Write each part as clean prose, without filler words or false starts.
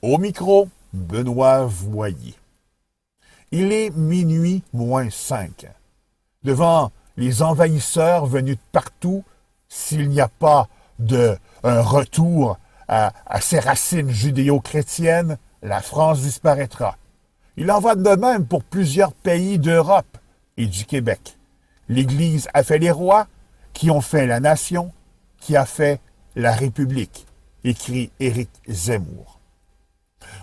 Au micro, Benoît Voyer. Il est minuit moins 5. Devant les envahisseurs venus de partout, s'il n'y a pas un retour à ses racines judéo-chrétiennes, la France disparaîtra. Il en va de même pour plusieurs pays d'Europe et du Québec. L'Église a fait les rois, qui ont fait la nation, qui a fait la République, écrit Éric Zemmour.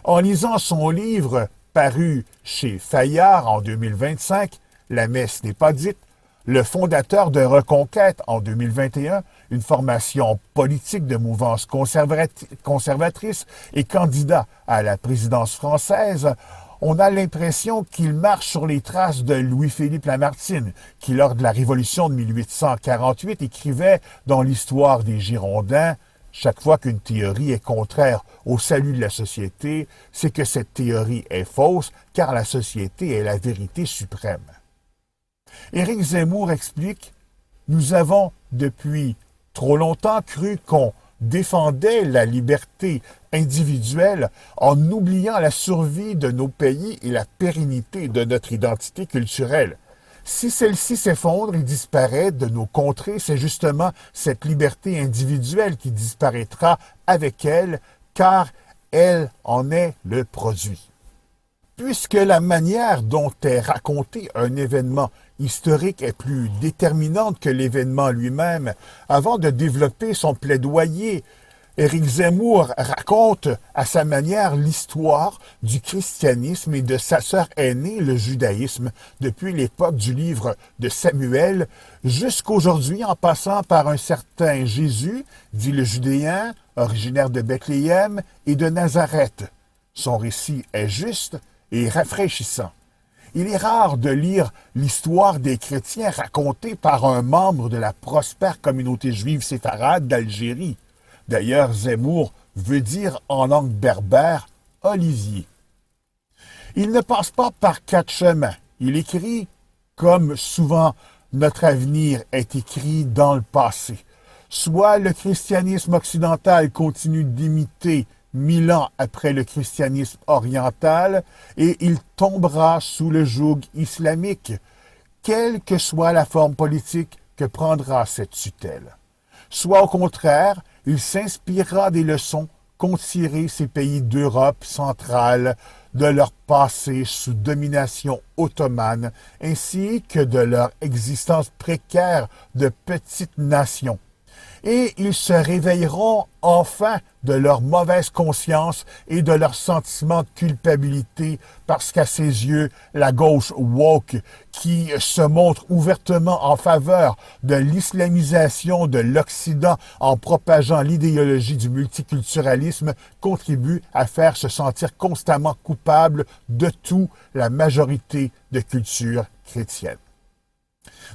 En lisant son livre paru chez Fayard en 2025, La messe n'est pas dite, le fondateur de Reconquête en 2021, une formation politique de mouvance conservatrice et candidat à la présidence française, on a l'impression qu'il marche sur les traces de Louis-Philippe Lamartine, qui, lors de la Révolution de 1848, écrivait dans l'Histoire des Girondins: « Chaque fois qu'une théorie est contraire au salut de la société, c'est que cette théorie est fausse, car la société est la vérité suprême. » Éric Zemmour explique: « Nous avons, depuis trop longtemps, cru qu'on défendait la liberté individuelle en oubliant la survie de nos pays et la pérennité de notre identité culturelle. Si celle-ci s'effondre et disparaît de nos contrées, c'est justement cette liberté individuelle qui disparaîtra avec elle, car elle en est le produit. » Puisque la manière dont est raconté un événement historique est plus déterminante que l'événement lui-même, avant de développer son plaidoyer, Éric Zemmour raconte à sa manière l'histoire du christianisme et de sa sœur aînée, le judaïsme, depuis l'époque du livre de Samuel jusqu'aujourd'hui, en passant par un certain Jésus, dit le Judéen, originaire de Bethléem et de Nazareth. Son récit est juste et rafraîchissant. Il est rare de lire l'histoire des chrétiens racontée par un membre de la prospère communauté juive séfarade d'Algérie. D'ailleurs, Zemmour veut dire en langue berbère « Olivier ». Il ne passe pas par 4 chemins. Il écrit comme souvent notre avenir est écrit dans le passé. Soit le christianisme occidental continue d'imiter 1000 ans après le christianisme oriental, et il tombera sous le joug islamique, quelle que soit la forme politique que prendra cette tutelle. Soit au contraire, il s'inspirera des leçons qu'ont tirées ces pays d'Europe centrale de leur passé sous domination ottomane, ainsi que de leur existence précaire de petites nations. Et ils se réveilleront enfin de leur mauvaise conscience et de leur sentiment de culpabilité, parce qu'à ses yeux, la gauche woke, qui se montre ouvertement en faveur de l'islamisation de l'Occident en propageant l'idéologie du multiculturalisme, contribue à faire se sentir constamment coupable de tout la majorité de culture chrétienne.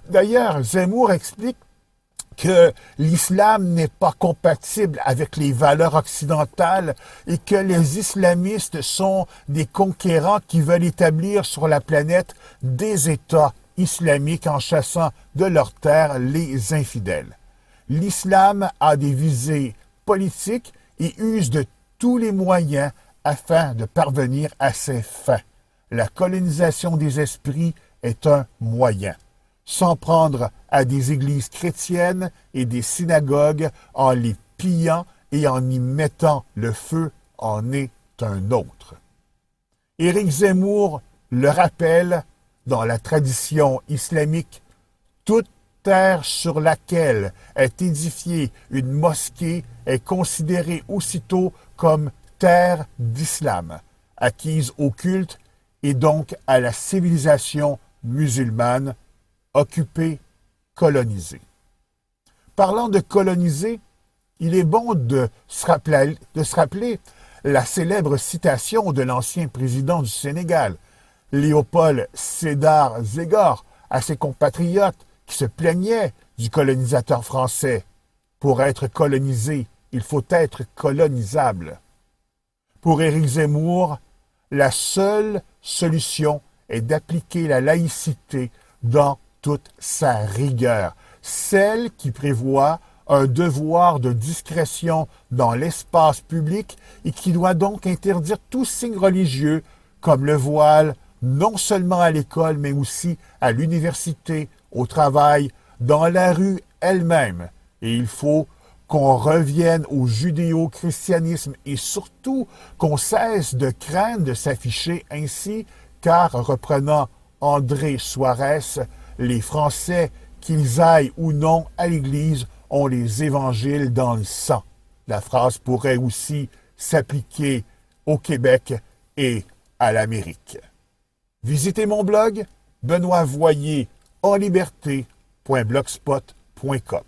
D'ailleurs, Zemmour explique que l'islam n'est pas compatible avec les valeurs occidentales et que les islamistes sont des conquérants qui veulent établir sur la planète des États islamiques en chassant de leurs terres les infidèles. L'islam a des visées politiques et use de tous les moyens afin de parvenir à ses fins. La colonisation des esprits est un moyen. S'en prendre à des églises chrétiennes et des synagogues en les pillant et en y mettant le feu en est un autre. Éric Zemmour le rappelle, dans la tradition islamique, toute terre sur laquelle est édifiée une mosquée est considérée aussitôt comme terre d'islam, acquise au culte et donc à la civilisation musulmane, occupé, colonisé. Parlant de coloniser, il est bon de se rappeler la célèbre citation de l'ancien président du Sénégal, Léopold Sédar Senghor, à ses compatriotes qui se plaignaient du colonisateur français. Pour être colonisé, il faut être colonisable. Pour Éric Zemmour, la seule solution est d'appliquer la laïcité dans toute sa rigueur, celle qui prévoit un devoir de discrétion dans l'espace public et qui doit donc interdire tout signe religieux comme le voile, non seulement à l'école, mais aussi à l'université, au travail, dans la rue elle-même. Et il faut qu'on revienne au judéo-christianisme et surtout qu'on cesse de craindre de s'afficher ainsi, car, reprenant André Suarez, les Français, qu'ils aillent ou non à l'Église, ont les évangiles dans le sang. La phrase pourrait aussi s'appliquer au Québec et à l'Amérique. Visitez mon blog benoîtvoyer en liberté.blogspot.com.